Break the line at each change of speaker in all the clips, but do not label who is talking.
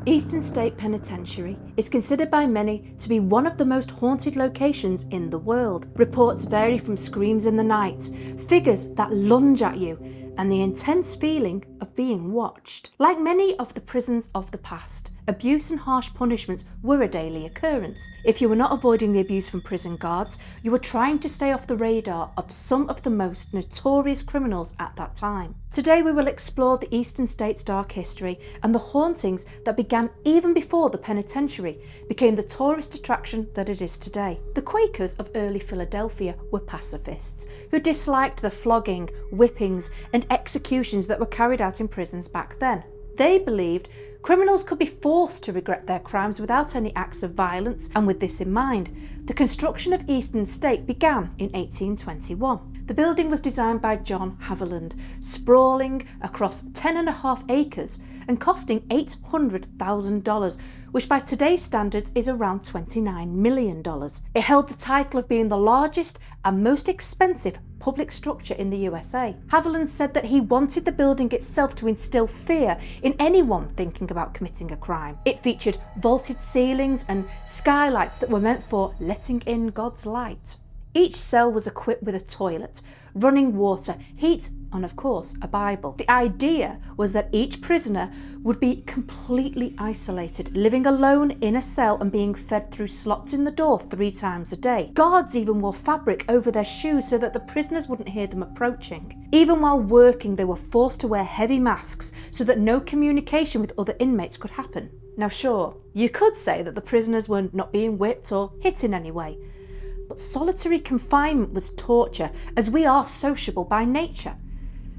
Eastern State Penitentiary is considered by many to be one of the most haunted locations in the world. Reports vary from screams in the night, figures that lunge at you, and the intense feeling of being watched. Like many of the prisons of the past, abuse and harsh punishments were a daily occurrence. If you were not avoiding the abuse from prison guards, you were trying to stay off the radar of some of the most notorious criminals at that time. Today we will explore the Eastern State's dark history and the hauntings that began even before the penitentiary became the tourist attraction that it is today. The Quakers of early Philadelphia were pacifists who disliked the flogging, whippings and executions that were carried out in prisons back then. They believed criminals could be forced to regret their crimes without any acts of violence, and with this in mind, the construction of Eastern State began in 1821. The building was designed by John Haviland, sprawling across 10.5 acres and costing $800,000, which by today's standards is around $29 million. It held the title of being the largest and most expensive public structure in the USA. Haviland said that he wanted the building itself to instill fear in anyone thinking about committing a crime. It featured vaulted ceilings and skylights that were meant for letting in God's light. Each cell was equipped with a toilet, running water, heat, and of course a Bible. The idea was that each prisoner would be completely isolated, living alone in a cell and being fed through slots in the door 3 times a day. Guards even wore fabric over their shoes so that the prisoners wouldn't hear them approaching. Even while working, they were forced to wear heavy masks so that no communication with other inmates could happen. Now sure, you could say that the prisoners were not being whipped or hit in any way, but solitary confinement was torture, as we are sociable by nature.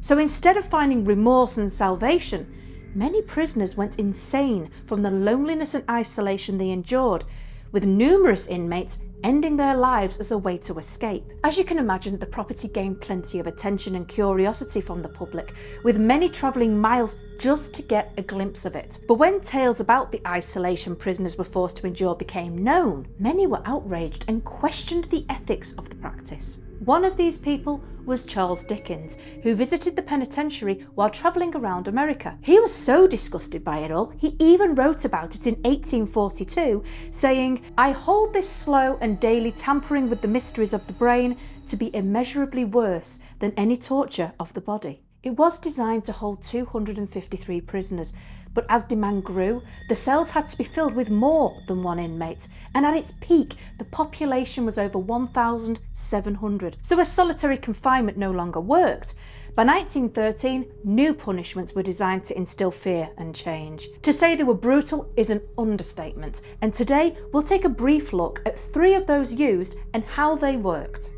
So instead of finding remorse and salvation, many prisoners went insane from the loneliness and isolation they endured, with numerous inmates ending their lives as a way to escape. As you can imagine, the property gained plenty of attention and curiosity from the public, with many travelling miles just to get a glimpse of it. But when tales about the isolation prisoners were forced to endure became known, many were outraged and questioned the ethics of the practice. One of these people was Charles Dickens, who visited the penitentiary while travelling around America. He was so disgusted by it all, he even wrote about it in 1842, saying, "I hold this slow and daily tampering with the mysteries of the brain to be immeasurably worse than any torture of the body." It was designed to hold 253 prisoners, but as demand grew, the cells had to be filled with more than one inmate, and at its peak, the population was over 1,700. So as solitary confinement no longer worked, by 1913, new punishments were designed to instill fear and change. To say they were brutal is an understatement, and today we'll take a brief look at 3 of those used and how they worked.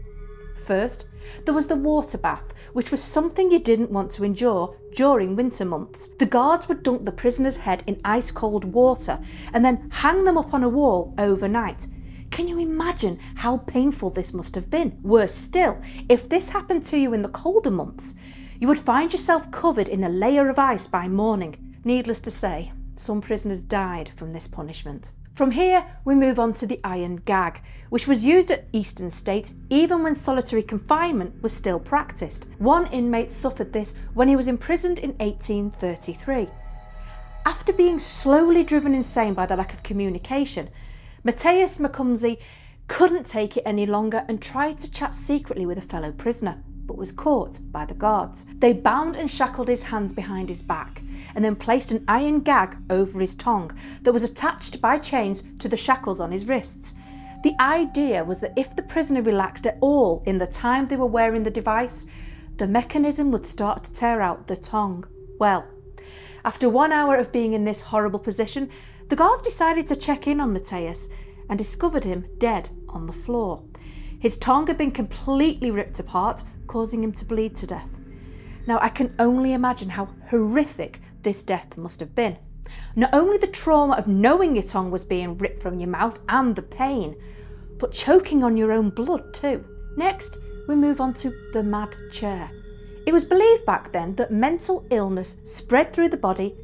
First, there was the water bath, which was something you didn't want to endure during winter months. The guards would dunk the prisoner's head in ice-cold water and then hang them up on a wall overnight. Can you imagine how painful this must have been? Worse still, if this happened to you in the colder months, you would find yourself covered in a layer of ice by morning. Needless to say, some prisoners died from this punishment. From here, we move on to the iron gag, which was used at Eastern State even when solitary confinement was still practiced. One inmate suffered this when he was imprisoned in 1833. After being slowly driven insane by the lack of communication, Matthias McCumsey couldn't take it any longer and tried to chat secretly with a fellow prisoner, but was caught by the guards. They bound and shackled his hands behind his back, and then placed an iron gag over his tongue that was attached by chains to the shackles on his wrists. The idea was that if the prisoner relaxed at all in the time they were wearing the device, the mechanism would start to tear out the tongue. Well, after 1 hour of being in this horrible position, the guards decided to check in on Matthias and discovered him dead on the floor. His tongue had been completely ripped apart, causing him to bleed to death. Now, I can only imagine how horrific this death must have been. Not only the trauma of knowing your tongue was being ripped from your mouth and the pain, but choking on your own blood too. Next, we move on to the mad chair. It was believed back then that mental illness spread through the body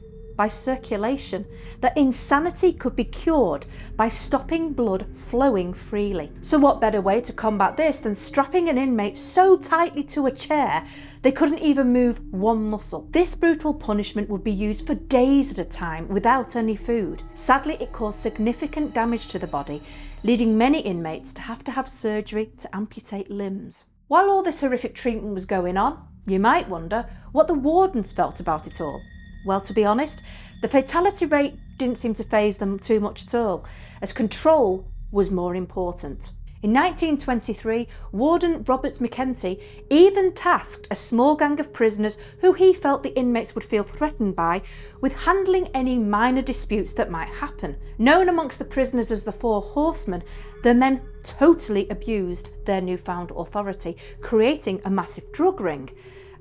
by circulation, that insanity could be cured by stopping blood flowing freely. So what better way to combat this than strapping an inmate so tightly to a chair they couldn't even move one muscle? This brutal punishment would be used for days at a time without any food. Sadly, it caused significant damage to the body, leading many inmates to have surgery to amputate limbs. While all this horrific treatment was going on, you might wonder what the wardens felt about it all. Well, to be honest, the fatality rate didn't seem to faze them too much at all, as control was more important. In 1923, Warden Robert McEntee even tasked a small gang of prisoners who he felt the inmates would feel threatened by with handling any minor disputes that might happen. Known amongst the prisoners as the Four Horsemen, the men totally abused their newfound authority, creating a massive drug ring.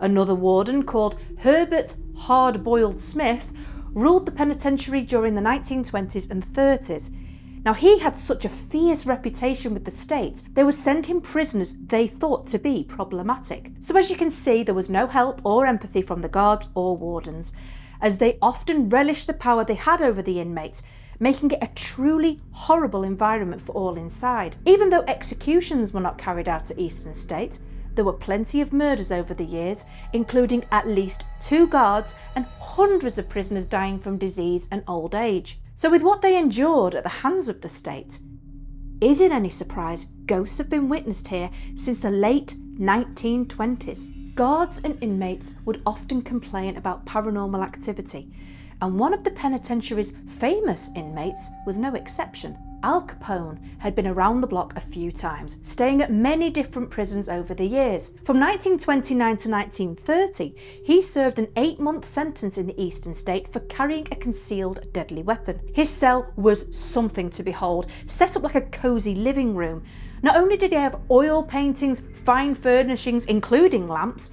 Another warden, called Herbert Hard-Boiled Smith, ruled the penitentiary during the 1920s and 30s. Now, he had such a fierce reputation with the state, they would send him prisoners they thought to be problematic. So as you can see, there was no help or empathy from the guards or wardens, as they often relished the power they had over the inmates, making it a truly horrible environment for all inside. Even though executions were not carried out at Eastern State, there were plenty of murders over the years, including at least 2 guards and hundreds of prisoners dying from disease and old age. So with what they endured at the hands of the state, is it any surprise ghosts have been witnessed here since the late 1920s? Guards and inmates would often complain about paranormal activity, and one of the penitentiary's famous inmates was no exception. Al Capone had been around the block a few times, staying at many different prisons over the years. From 1929 to 1930, he served an 8-month sentence in the Eastern State for carrying a concealed deadly weapon. His cell was something to behold, set up like a cosy living room. Not only did he have oil paintings, fine furnishings, including lamps,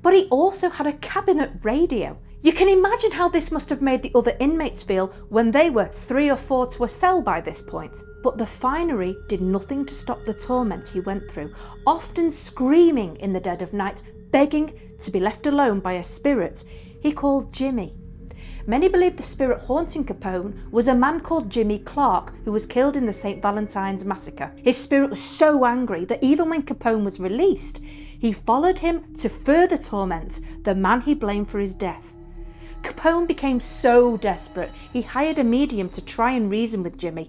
but he also had a cabinet radio. You can imagine how this must have made the other inmates feel when they were 3 or 4 to a cell by this point. But the finery did nothing to stop the torment he went through, often screaming in the dead of night, begging to be left alone by a spirit he called Jimmy. Many believe the spirit haunting Capone was a man called Jimmy Clark, who was killed in the St. Valentine's massacre. His spirit was so angry that even when Capone was released, he followed him to further torment the man he blamed for his death. Capone became so desperate, he hired a medium to try and reason with Jimmy,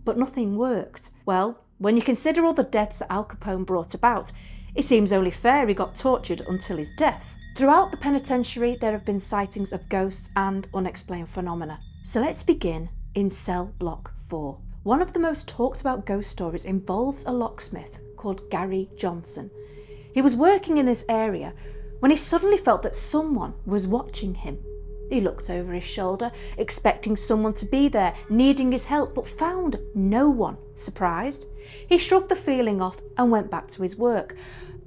but nothing worked. Well, when you consider all the deaths that Al Capone brought about, it seems only fair he got tortured until his death. Throughout the penitentiary, there have been sightings of ghosts and unexplained phenomena. So let's begin in cell block 4. One of the most talked about ghost stories involves a locksmith called Gary Johnson. He was working in this area when he suddenly felt that someone was watching him. He looked over his shoulder, expecting someone to be there, needing his help, but found no one. Surprised, he shrugged the feeling off and went back to his work,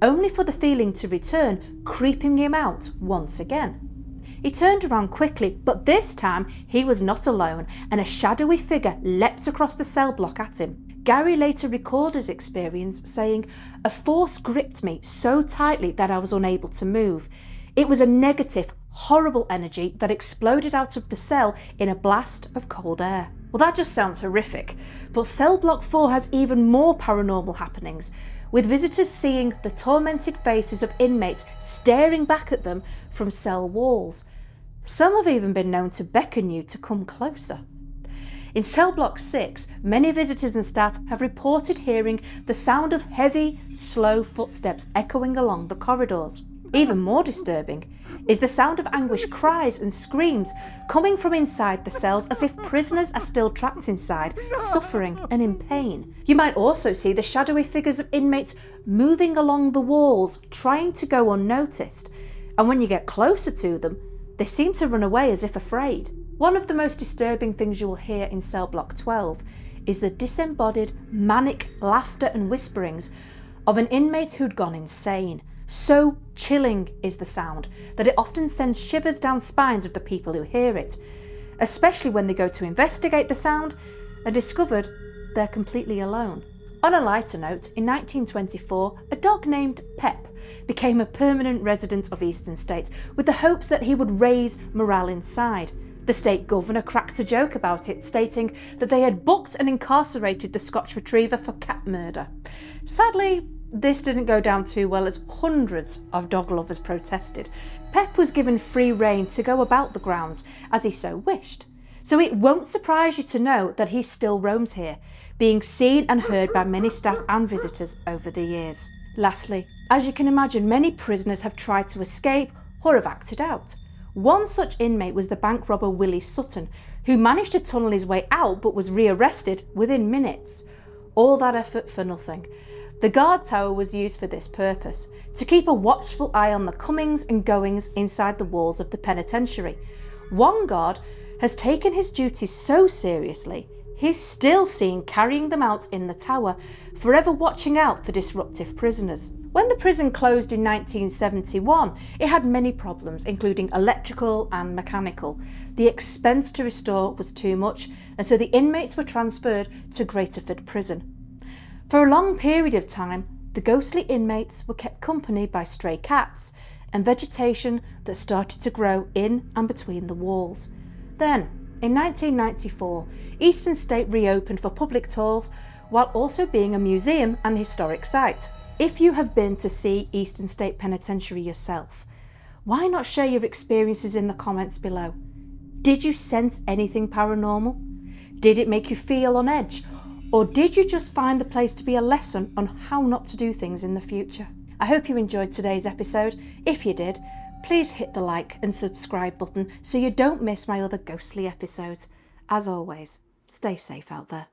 only for the feeling to return, creeping him out once again. He turned around quickly, but this time he was not alone, and a shadowy figure leapt across the cell block at him. Gary later recalled his experience, saying, "A force gripped me so tightly that I was unable to move. It was a negative, horrible energy that exploded out of the cell in a blast of cold air." Well, that just sounds horrific, but cell block 4 has even more paranormal happenings, with visitors seeing the tormented faces of inmates staring back at them from cell walls. Some have even been known to beckon you to come closer. In cell block 6, many visitors and staff have reported hearing the sound of heavy, slow footsteps echoing along the corridors. Even more disturbing is the sound of anguished cries and screams coming from inside the cells, as if prisoners are still trapped inside, suffering and in pain. You might also see the shadowy figures of inmates moving along the walls, trying to go unnoticed, and when you get closer to them, they seem to run away as if afraid. One of the most disturbing things you will hear in cell block 12 is the disembodied, manic laughter and whisperings of an inmate who'd gone insane. So chilling is the sound that it often sends shivers down spines of the people who hear it, especially when they go to investigate the sound and discovered they're completely alone. On a lighter note, in 1924, a dog named Pep became a permanent resident of Eastern State with the hopes that he would raise morale inside. The state governor cracked a joke about it, stating that they had booked and incarcerated the Scotch Retriever for cat murder. Sadly, this didn't go down too well as hundreds of dog lovers protested. Pep was given free rein to go about the grounds as he so wished. So it won't surprise you to know that he still roams here, being seen and heard by many staff and visitors over the years. Lastly, as you can imagine, many prisoners have tried to escape or have acted out. One such inmate was the bank robber Willie Sutton, who managed to tunnel his way out but was rearrested within minutes. All that effort for nothing. The guard tower was used for this purpose, to keep a watchful eye on the comings and goings inside the walls of the penitentiary. One guard has taken his duties so seriously, he's still seen carrying them out in the tower, forever watching out for disruptive prisoners. When the prison closed in 1971, it had many problems, including electrical and mechanical. The expense to restore was too much, and so the inmates were transferred to Greaterford Prison. For a long period of time, the ghostly inmates were kept company by stray cats and vegetation that started to grow in and between the walls. Then, in 1994, Eastern State reopened for public tours while also being a museum and historic site. If you have been to see Eastern State Penitentiary yourself, why not share your experiences in the comments below? Did you sense anything paranormal? Did it make you feel on edge? Or did you just find the place to be a lesson on how not to do things in the future? I hope you enjoyed today's episode. If you did, please hit the like and subscribe button so you don't miss my other ghostly episodes. As always, stay safe out there.